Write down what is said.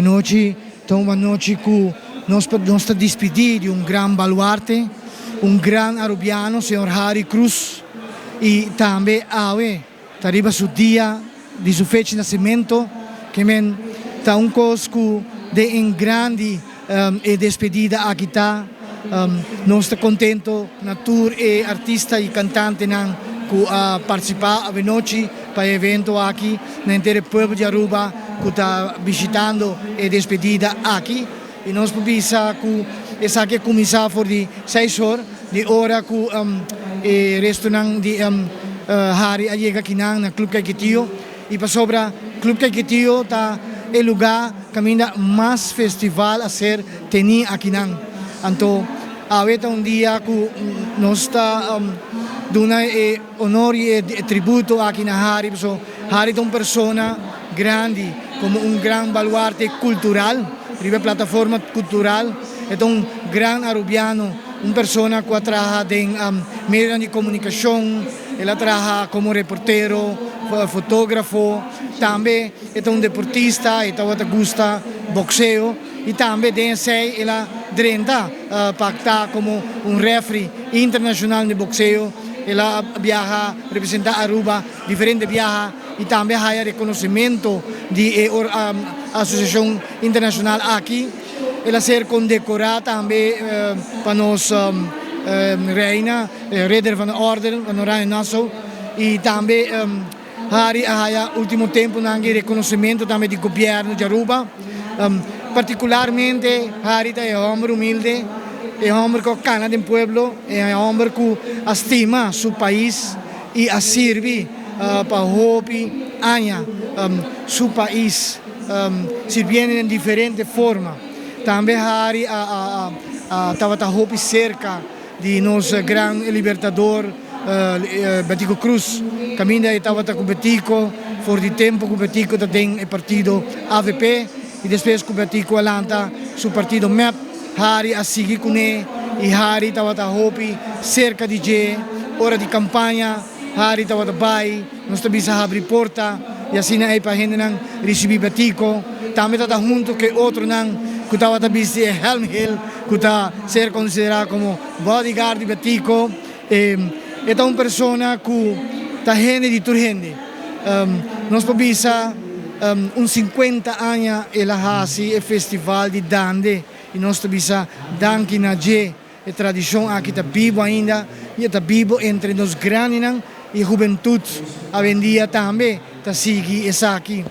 noite, então uma noite que nós estamos despedindo de um grande baluarte, um grande arubiano, senhor Harry Cruz, e também arriba o dia de sua festa de nascimento, que está conosco de um grande despedida aqui está. Nós estamos contentes, na tour e artista e cantante que participar a noite para o evento aqui, no inteiro povo de Aruba, que está visitando e despedida aqui. E nós pensamos que essa aqui começa por 6 horas, de hora que o restaurante de Hari chega aqui no Club Caikitio. E para sobre o Club Caikitio está o lugar que ainda mais festival a ser tenido aqui. Então, é um dia que nós estamos dando honor e tributo aqui na Hari. Hari é uma pessoa grande, como um grande baluarte cultural, uma plataforma cultural, é um grande arubiano, uma pessoa que trabalha em meios de comunicação, ela trabalha como reportero, fotógrafo, também é um deportista, ela gosta de boxeo, e também ela drenta para como um referee internacional de boxeo. Ela viaja, representa Aruba, diferente viaja, e também há reconhecimento da Associação Internacional aqui. Ela ser condecorada também para nós reina, Ridder van Orde, van Oranje Nassau, e também há último tempo anche reconhecimento também do governo de Aruba. Particularmente Hari é um homem humilde, é um homem que cana do pueblo, é um homem que estima seu país e a serve para hopi anha seu país, servindo em diferentes formas. Também Hari estava hopi cerca de nosso grande libertador Betico Cruz, que ainda estava com Betico, por de tempo com Betico tem o partido AVP, e depois com Betico alanta seu partido MEP. Hari a seguir com ele, e Hari estava hopi cerca de G, hora de campanha, Hari estava bai, nós também abrir porta, e assim aí para a gente receber Betico. Também estava junto com outro que estava vestido Helm Hill, que está ser considerado como bodyguard de Betico. É uma pessoa que está gente de toda gente. Nós podemos uns 50 anos ela faz o festival de Dande, e nós podemos danke na G, a tradição aqui está vivo ainda, e está vivo entre os grandes e a juventude. A vendia também está seguindo essa aqui.